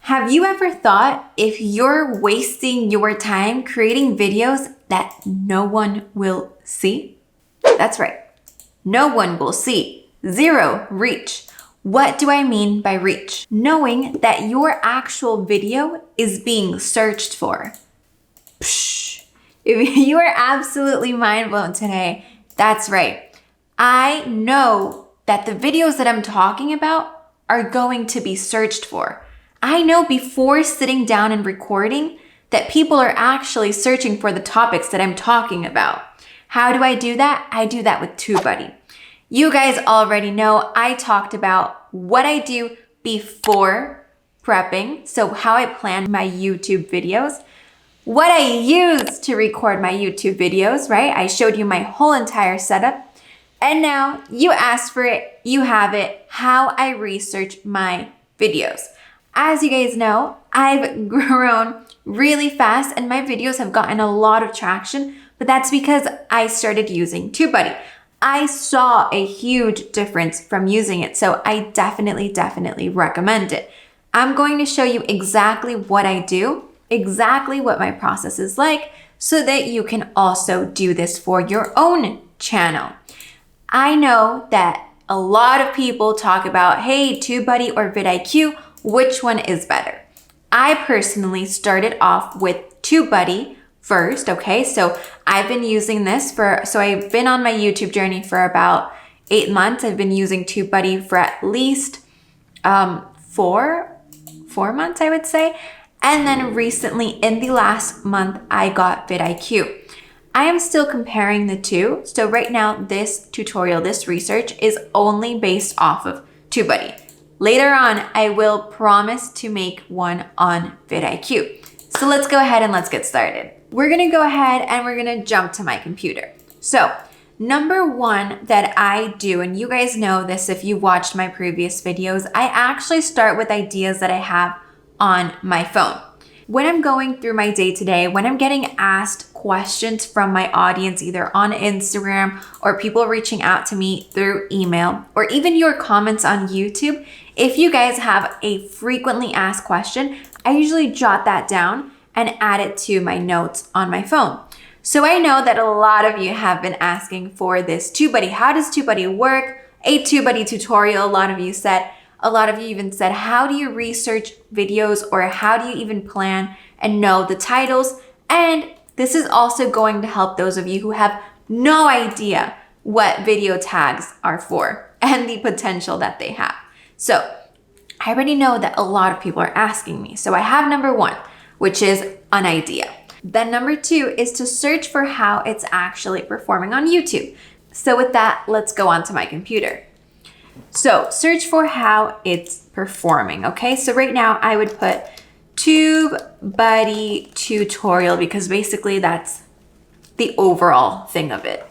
Have you ever thought if you're wasting your time creating videos that no one will see? That's right. No one will see. Zero reach. What do I mean by reach? Knowing that your actual video is being searched for. Psh. If you are absolutely mind blown today, that's right. I know that the videos that I'm talking about are going to be searched for. I know before sitting down and recording that people are actually searching for the topics that I'm talking about. How do I do that? I do that with Tubebuddy. You guys already know I talked about what I do before prepping, so how I plan my YouTube videos, what I use to record my YouTube videos, right? I showed you my whole entire setup. And now you asked for it, you have it, how I research my videos. As you guys know, I've grown really fast and my videos have gotten a lot of traction, but that's because I started using Tubebuddy. I saw a huge difference from using it, so I definitely recommend it. I'm going to show you exactly what I do, exactly what my process is like, so that you can also do this for your own channel. I know that a lot of people talk about, hey, Tubebuddy or vidIQ, which one is better? I personally started off with Tubebuddy first, okay? So I've been using this so I've been on my YouTube journey for about 8 months. I've been using Tubebuddy for at least 4 months, I would say. And then recently, in the last month, I got vidIQ. I am still comparing the two. So right now, this tutorial, this research is only based off of Tubebuddy. Later on, I will promise to make one on vidIQ. So let's go ahead and let's get started. We're gonna go ahead and we're gonna jump to my computer. So number one that I do, and you guys know this if you watched my previous videos, I actually start with ideas that I have on my phone. When I'm going through my day-to-day, when I'm getting asked questions from my audience, either on Instagram or people reaching out to me through email, or even your comments on YouTube, if you guys have a frequently asked question, I usually jot that down and add it to my notes on my phone. So I know that a lot of you have been asking for this Tubebuddy. How does Tubebuddy work? A Tubebuddy tutorial, a lot of you even said, how do you research videos, or how do you even plan and know the titles? And this is also going to help those of you who have no idea what video tags are for and the potential that they have. So I already know that a lot of people are asking me. So I have number one, which is an idea. Then number two is to search for how it's actually performing on YouTube. So with that, let's go onto my computer. So search for how it's performing, okay? So right now I would put Tubebuddy tutorial because basically that's the overall thing of it.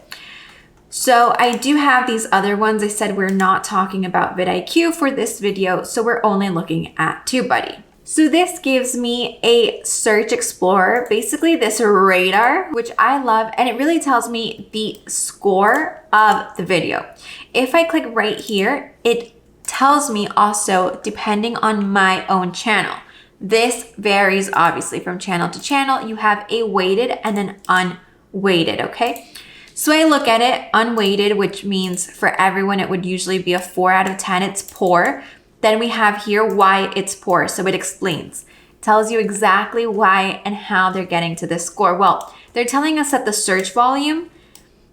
So I do have these other ones. I said we're not talking about vidIQ for this video, so we're only looking at Tubebuddy. So this gives me a search explorer, basically this radar, which I love, and it really tells me the score of the video. If I click right here, it tells me also depending on my own channel. This varies obviously from channel to channel. You have a weighted and an unweighted, okay? So I look at it unweighted, which means for everyone it would usually be a 4 out of 10, it's poor. Then we have here why it's poor. So it explains, it tells you exactly why and how they're getting to this score. Well, they're telling us that the search volume,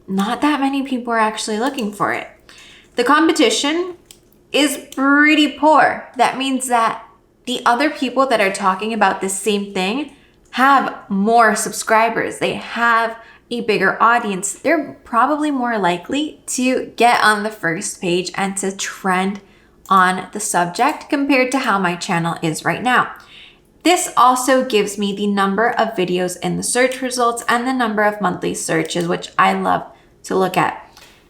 not that many people are actually looking for it. The competition is pretty poor. That means that the other people that are talking about the same thing have more subscribers. They have a bigger audience. They're probably more likely to get on the first page and to trend on the subject compared to how my channel is right now. This also gives me the number of videos in the search results and the number of monthly searches, which I love to look at.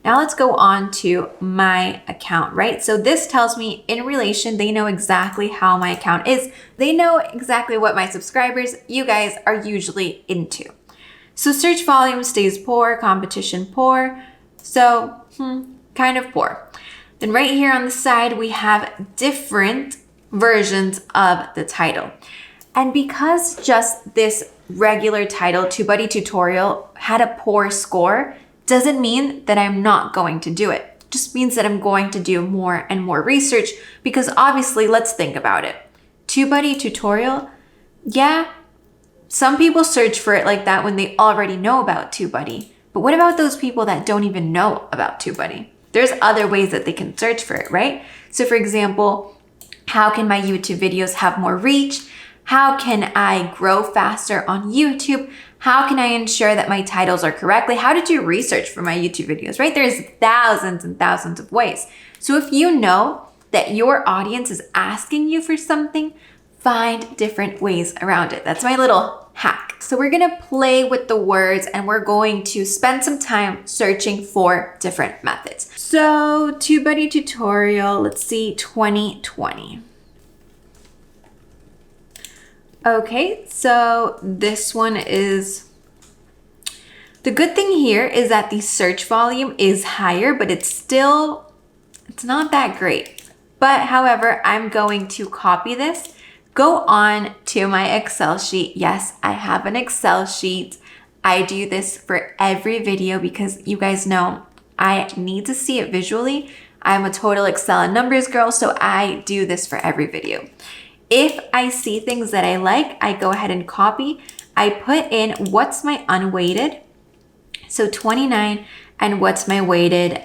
Now let's go on to my account, right? So this tells me in relation, they know exactly how my account is. They know exactly what my subscribers, you guys, are usually into. So search volume stays poor, competition poor. So kind of poor. Then right here on the side, we have different versions of the title. And because just this regular title, Tubebuddy tutorial, had a poor score, doesn't mean that I'm not going to do it. It just means that I'm going to do more and more research, because obviously, let's think about it. Tubebuddy tutorial, yeah, some people search for it like that when they already know about Tubebuddy. But what about those people that don't even know about Tubebuddy? There's other ways that they can search for it, right? So for example, how can my YouTube videos have more reach? How can I grow faster on YouTube? How can I ensure that my titles are correctly? How to do research for my YouTube videos, right? There's thousands and thousands of ways. So if you know that your audience is asking you for something, find different ways around it. That's my little hack. So we're gonna play with the words and we're going to spend some time searching for different methods. So Tubebuddy tutorial, let's see, 2020. Okay, so this one is, the good thing here is that the search volume is higher, but it's not that great. But however, I'm going to copy this, go on to my Excel sheet. Yes, I have an Excel sheet. I do this for every video because you guys know I need to see it visually. I'm a total Excel and numbers girl, so I do this for every video. If I see things that I like, I go ahead and copy. I put in what's my unweighted, so 29, and what's my weighted,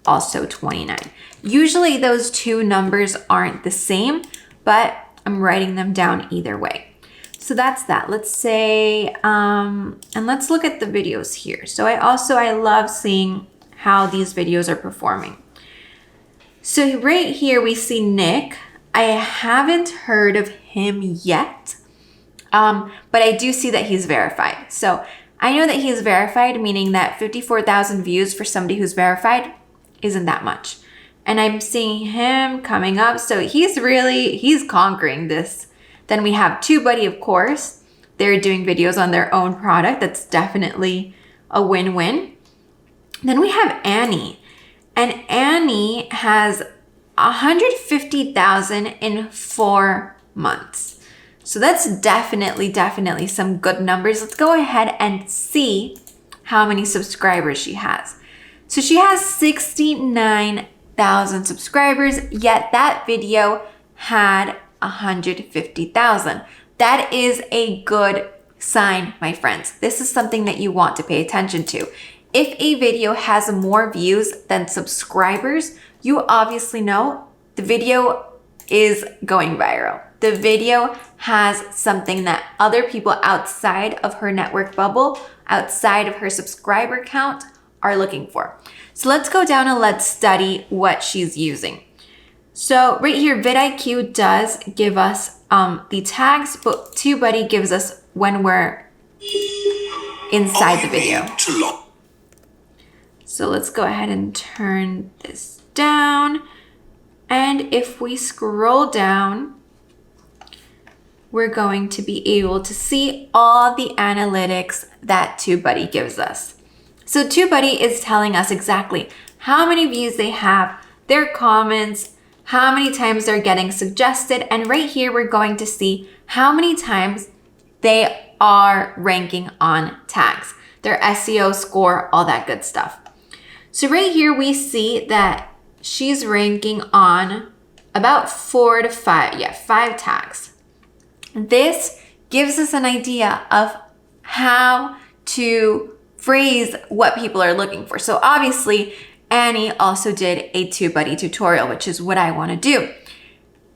also 29. Usually those two numbers aren't the same, but I'm writing them down either way. So that's that. Let's say, and let's look at the videos here. So I love seeing how these videos are performing. So right here we see Nick. I haven't heard of him yet, but I do see that he's verified. So I know that he's verified, meaning that 54,000 views for somebody who's verified isn't that much. And I'm seeing him coming up. So he's conquering this. Then we have Tubebuddy, of course. They're doing videos on their own product. That's definitely a win-win. Then we have Annie. And Annie has 150,000 in 4 months. So that's definitely some good numbers. Let's go ahead and see how many subscribers she has. So she has 69,000 subscribers, yet that video had 150,000. That is a good sign, my friends. This is something that you want to pay attention to. If a video has more views than subscribers, you obviously know the video is going viral. The video has something that other people outside of her network bubble, outside of her subscriber count, are looking for. So let's go down and let's study what she's using. So right here, vidIQ does give us the tags, but Tubebuddy gives us when we're inside the video. So let's go ahead and turn this down. And if we scroll down, we're going to be able to see all the analytics that Tubebuddy gives us. So Tubebuddy is telling us exactly how many views they have, their comments, how many times they're getting suggested. And right here, we're going to see how many times they are ranking on tags, their SEO score, all that good stuff. So right here, we see that she's ranking on about 4 to 5, 5 tags. This gives us an idea of how to phrase what people are looking for. So obviously, Annie also did a Tubebuddy tutorial, which is what I want to do.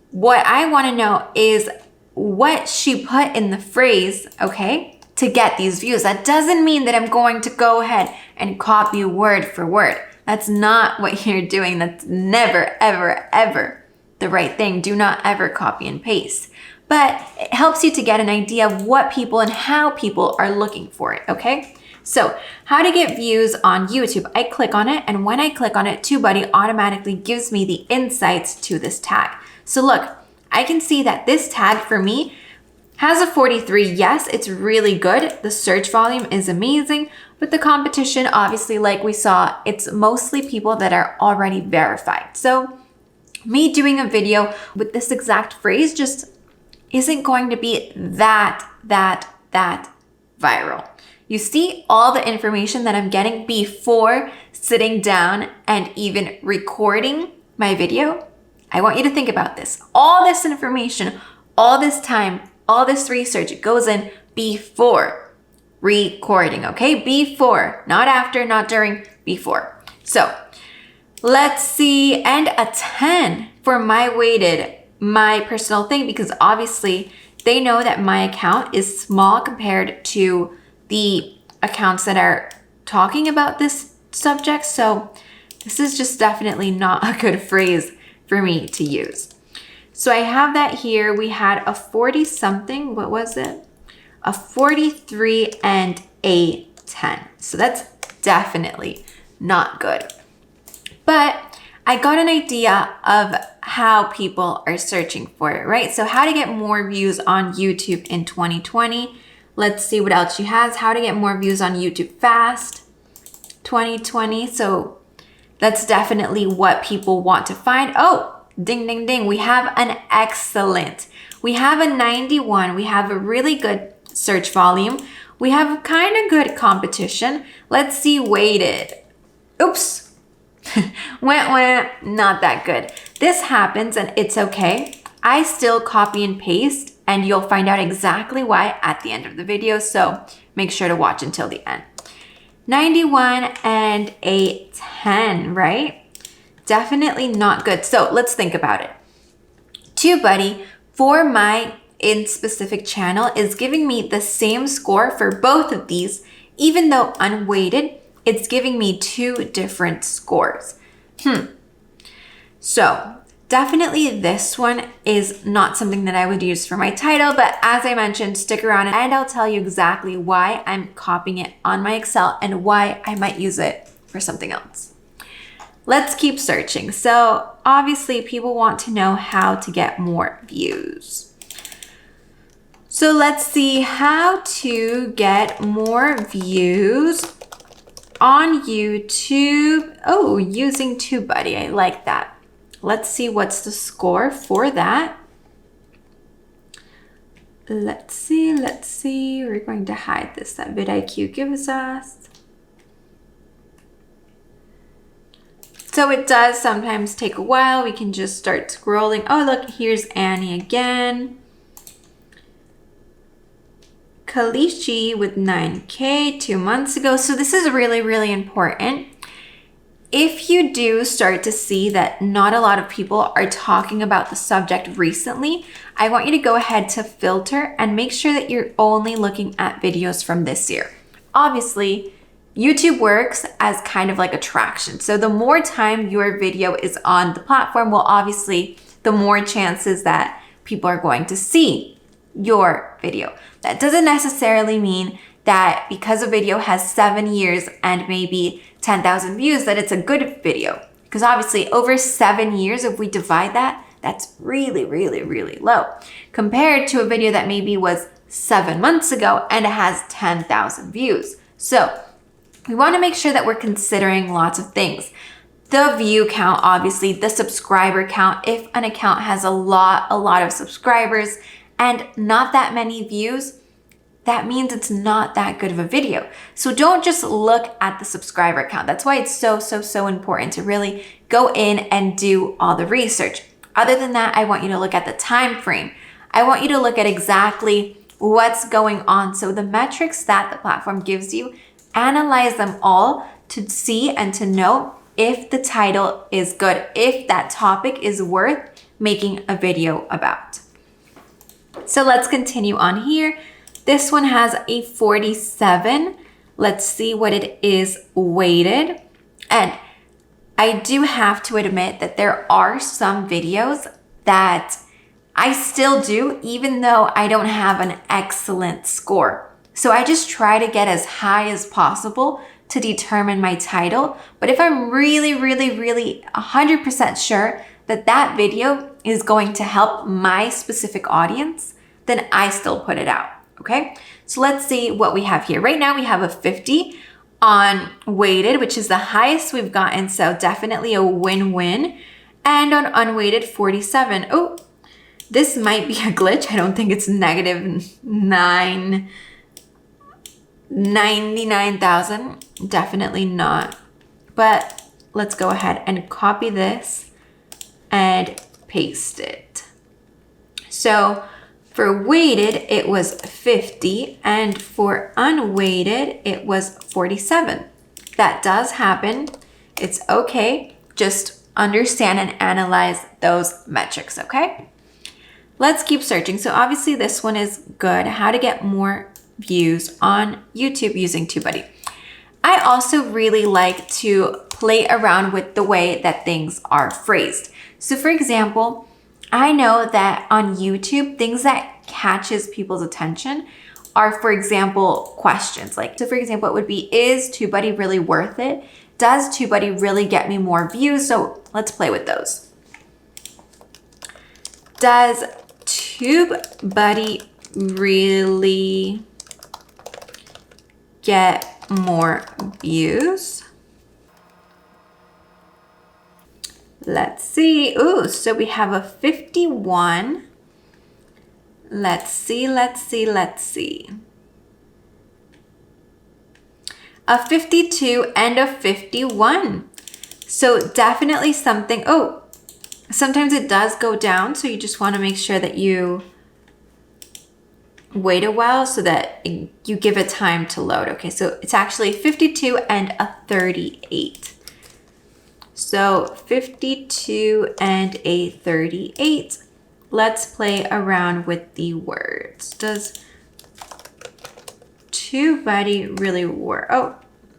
What I want to know is what she put in the phrase, okay, to get these views. That doesn't mean that I'm going to go ahead and copy word for word. That's not what you're doing. That's never, ever, ever the right thing. Do not ever copy and paste. But it helps you to get an idea of what people and how people are looking for it, okay? So how to get views on YouTube. I click on it, and when I click on it, Tubebuddy automatically gives me the insights to this tag. So look, I can see that this tag for me has a 43. Yes, it's really good. The search volume is amazing, but the competition, obviously, like we saw, it's mostly people that are already verified. So me doing a video with this exact phrase just isn't going to be that viral. You see all the information that I'm getting before sitting down and even recording my video? I want you to think about this. All this information, all this time, all this research, it goes in before recording, okay? Before, not after, not during, before. So let's see, and a 10 for my weighted, my personal thing, because obviously they know that my account is small compared to the accounts that are talking about this subject. So this is just definitely not a good phrase for me to use. So I have that here. We had a 40 something, what was it? A 43 and a 10. So that's definitely not good. But I got an idea of how people are searching for it, right? So how to get more views on YouTube in 2020. Let's see what else she has. How to get more views on YouTube fast, 2020. So that's definitely what people want to find. Oh, ding, ding, ding. We have an excellent. We have a 91. We have a really good search volume. We have kind of good competition. Let's see weighted. Oops. Not that good. This happens and it's okay. I still copy and paste and you'll find out exactly why at the end of the video. So make sure to watch until the end. 91 and a 10, right? Definitely not good. So let's think about it. Tubebuddy for my in specific channel is giving me the same score for both of these, even though unweighted, it's giving me 2 different scores. So definitely this one is not something that I would use for my title, but as I mentioned, stick around and I'll tell you exactly why I'm copying it on my Excel and why I might use it for something else. Let's keep searching. So obviously people want to know how to get more views. So let's see how to get more views on YouTube. Oh, using Tubebuddy. I like that. Let's see what's the score for that. Let's see. We're going to hide this that vidIQ gives us. So it does sometimes take a while. We can just start scrolling. Oh, look, here's Annie again. Kalishi with 9K 2 months ago. So this is really, really important. If you do start to see that not a lot of people are talking about the subject recently, I want you to go ahead to filter and make sure that you're only looking at videos from this year. Obviously, YouTube works as kind of like attraction. So the more time your video is on the platform, well, obviously, the more chances that people are going to see your video. That doesn't necessarily mean that because a video has 7 years and maybe 10,000 views that it's a good video. Because obviously over 7 years, if we divide that, that's really, really, really low. Compared to a video that maybe was 7 months ago and it has 10,000 views. So we want to make sure that we're considering lots of things. The view count, obviously, the subscriber count. If an account has a lot of subscribers and not that many views, that means it's not that good of a video. So don't just look at the subscriber count. That's why it's so important to really go in and do all the research. Other than that, I want you to look at the time frame. I want you to look at exactly what's going on. So the metrics that the platform gives you, analyze them all to see and to know if the title is good, if that topic is worth making a video about. So let's continue on here. This one has a 47. Let's see what it is weighted. And I do have to admit that there are some videos that I still do, even though I don't have an excellent score. So I just try to get as high as possible to determine my title. But if I'm really 100% sure that that video is going to help my specific audience, then I still put it out, okay? So let's see what we have here. Right now we have a 50 on weighted, which is the highest we've gotten, so definitely a win-win. And on unweighted, 47. Oh, this might be a glitch. I don't think it's negative 99,000. Definitely not. But let's go ahead and copy this and paste it. So for weighted, it was 50, and for unweighted, it was 47. That does happen. It's okay. Just understand and analyze those metrics, okay? Let's keep searching. So obviously this one is good. How to get more views on YouTube using Tubebuddy. I also really like to play around with the way that things are phrased. So for example, I know that on YouTube, things that catches people's attention are, for example, questions. So for example, it would be, is Tubebuddy really worth it? Does Tubebuddy really get me more views? So let's play with those. Does Tubebuddy really get more views? Let's see. Ooh, so we have a 51. Let's see. A 52 and a 51. So definitely something. Oh, sometimes it does go down. So you just want to make sure that you wait a while so that you give it time to load. Okay, so it's actually 52 and a 38. So 52 and a 38. Let's play around with the words. Does Tubebuddy really work? Oh,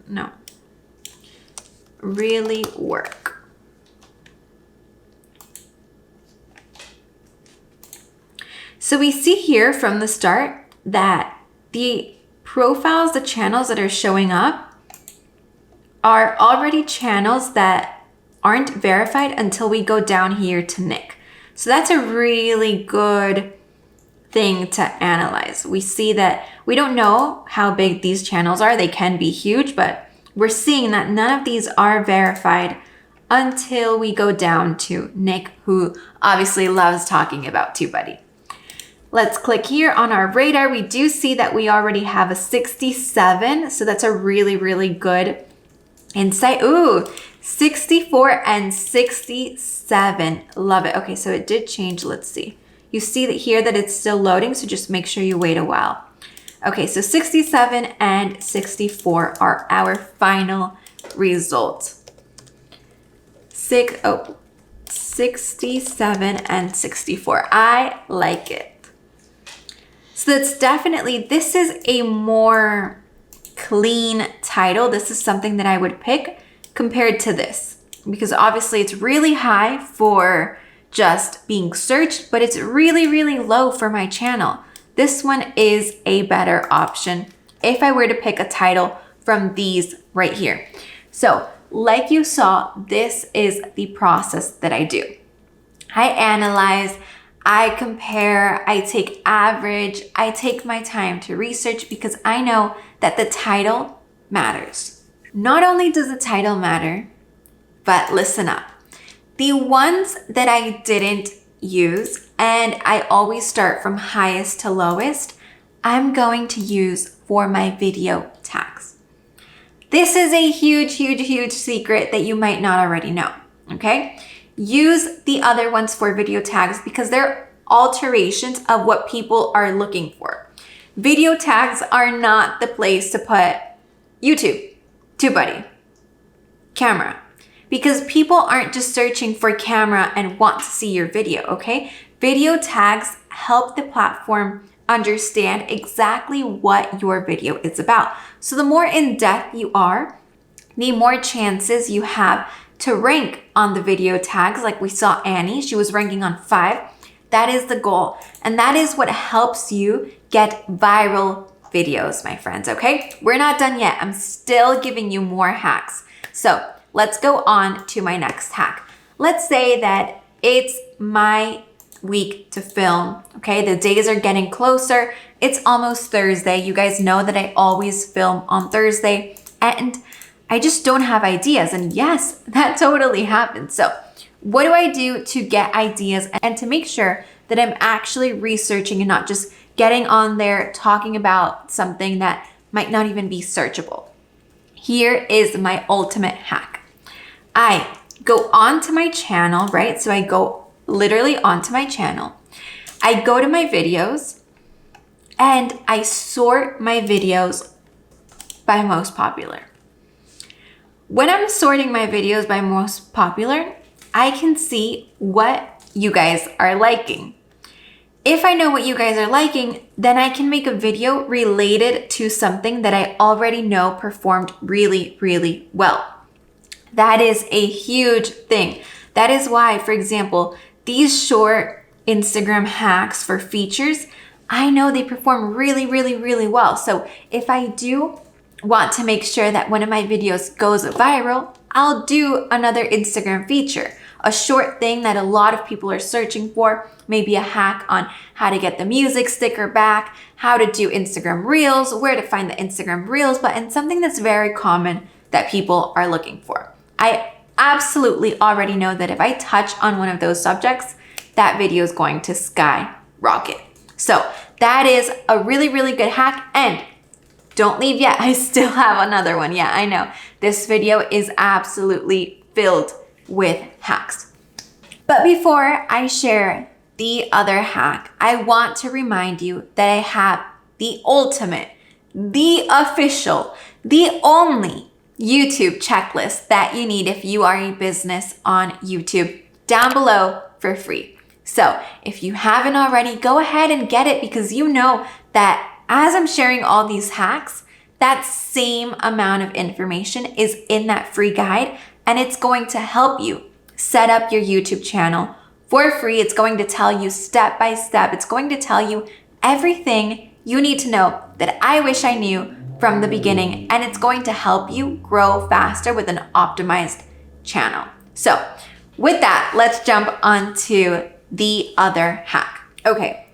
no. Really work. So we see here from the start that the profiles, the channels that are showing up are already channels that aren't verified until we go down here to Nick. So that's a really good thing to analyze. We see that we don't know how big these channels are. They can be huge, but we're seeing that none of these are verified until we go down to Nick, who obviously loves talking about Tubebuddy. Let's click here on our radar. We do see that we already have a 67. So that's a really, really good insight. Ooh, 64 and 67. Love it. Okay, so it did change. Let's see. You see that here that it's still loading, so just make sure you wait a while. Okay, so 67 and 64 are our final result. 67 and 64. I like it. So that's definitely, this is a more clean title. This is something that I would pick compared to this, because obviously it's really high for just being searched, but it's really, really low for my channel. This one is a better option if I were to pick a title from these right here. So like you saw, this is the process that I do. I analyze, I compare, I take average, I take my time to research because I know that the title matters. Not only does the title matter, but listen up. The ones that I didn't use, and I always start from highest to lowest, I'm going to use for my video tags. This is a huge, huge, huge secret that you might not already know, okay? Use the other ones for video tags because they're alterations of what people are looking for. Video tags are not the place to put YouTube, Tubebuddy, camera, because people aren't just searching for camera and want to see your video, okay? Video tags help the platform understand exactly what your video is about. So the more in depth you are, the more chances you have to rank on the video tags. Like we saw Annie, she was ranking on 5. That is the goal. And that is what helps you get viral videos, my friends, okay? We're not done yet. I'm still giving you more hacks. So let's go on to my next hack. Let's say that it's my week to film, okay? The days are getting closer. It's almost Thursday. You guys know that I always film on Thursday and I just don't have ideas. And yes, that totally happens. So What do I do to get ideas and to make sure that I'm actually researching and not just getting on there talking about something that might not even be searchable? Here is my ultimate hack. I go onto my channel, right? So I go literally onto my channel. I go to my videos and I sort my videos by most popular. When I'm sorting my videos by most popular, I can see what you guys are liking. If I know what you guys are liking, then I can make a video related to something that I already know performed really, really well. That is a huge thing. That is why, for example, these short Instagram hacks for features, I know they perform really, really, really well. So if I do want to make sure that one of my videos goes viral, I'll do another Instagram feature, a short thing that a lot of people are searching for, maybe a hack on how to get the music sticker back, how to do Instagram Reels, where to find the Instagram Reels button, something that's very common that people are looking for. I absolutely already know that if I touch on one of those subjects, that video is going to skyrocket. So that is a really, really good hack. And don't leave yet. I still have another one. Yeah, I know. This video is absolutely filled with hacks. But before I share the other hack, I want to remind you that I have the ultimate, the official, the only YouTube checklist that you need if you are a business on YouTube down below for free. So if you haven't already, go ahead and get it, because you know that as I'm sharing all these hacks, that same amount of information is in that free guide, and it's going to help you set up your YouTube channel for free. It's going to tell you step by step. It's going to tell you everything you need to know that I wish I knew from the beginning, and it's going to help you grow faster with an optimized channel. So with that, let's jump onto the other hack. Okay,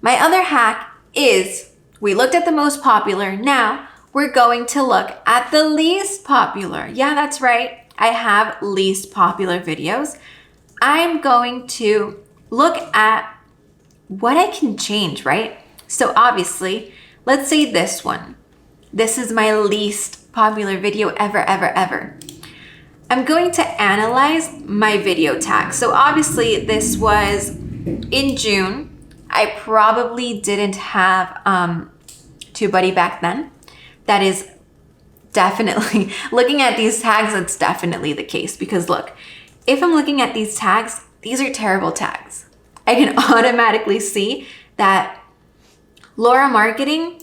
my other hack is, we looked at the most popular. Now we're going to look at the least popular. Yeah, that's right. I have least popular videos. I'm going to look at what I can change, right? So obviously, let's say this one. This is my least popular video ever. I'm going to analyze my video tags. So obviously this was in June. I probably didn't have Tubebuddy back then. That is definitely, looking at these tags, that's definitely the case. Because look, if I'm looking at these tags, these are terrible tags. I can automatically see that Laura Marketing,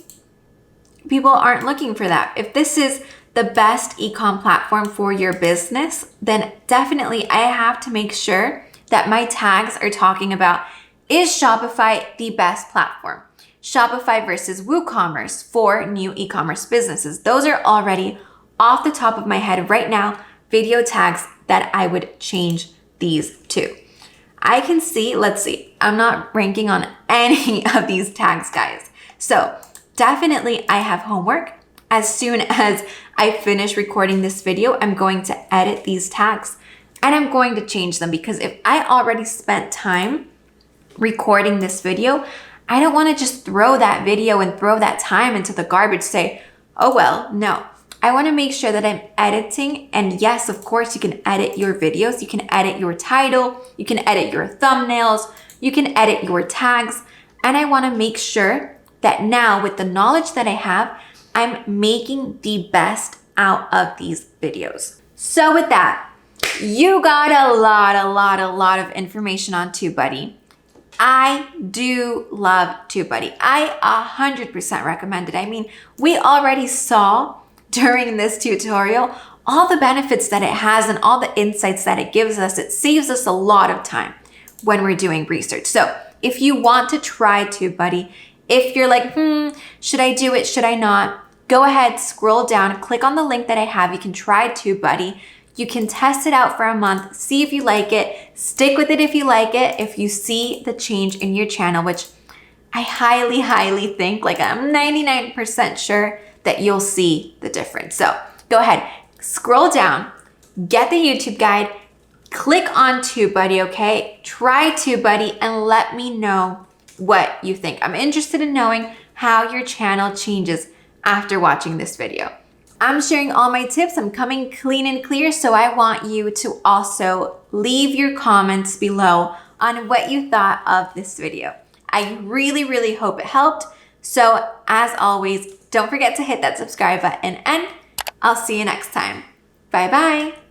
people aren't looking for that. If this is the best e-com platform for your business, then definitely I have to make sure that my tags are talking about, is Shopify the best platform? Shopify versus WooCommerce for new e-commerce businesses. Those are already off the top of my head right now, video tags that I would change these to. I can see, let's see, I'm not ranking on any of these tags, guys. So definitely I have homework. As soon as I finish recording this video, I'm going to edit these tags and I'm going to change them, because if I already spent time recording this video, I don't want to just throw that video and throw that time into the garbage, say, oh well, no. I want to make sure that I'm editing, and yes, of course, you can edit your videos, you can edit your title, you can edit your thumbnails, you can edit your tags, and I want to make sure that now with the knowledge that I have, I'm making the best out of these videos. So with that, you got a lot of information on Tubebuddy. I do love Tubebuddy. I 100% recommend it. I mean, we already saw during this tutorial all the benefits that it has and all the insights that it gives us. It saves us a lot of time when we're doing research. So if you want to try Tubebuddy, if you're like, should I do it? Should I not? Go ahead, scroll down, click on the link that I have. You can try Tubebuddy. You can test it out for a month, see if you like it, stick with it if you like it, if you see the change in your channel, which I highly think, like I'm 99% sure that you'll see the difference. So go ahead, scroll down, get the YouTube guide, click on Tubebuddy, okay? Try Tubebuddy and let me know what you think. I'm interested in knowing how your channel changes after watching this video. I'm sharing all my tips. I'm coming clean and clear, so I want you to also leave your comments below on what you thought of this video. I really, really hope it helped. So as always, don't forget to hit that subscribe button and I'll see you next time. Bye-bye.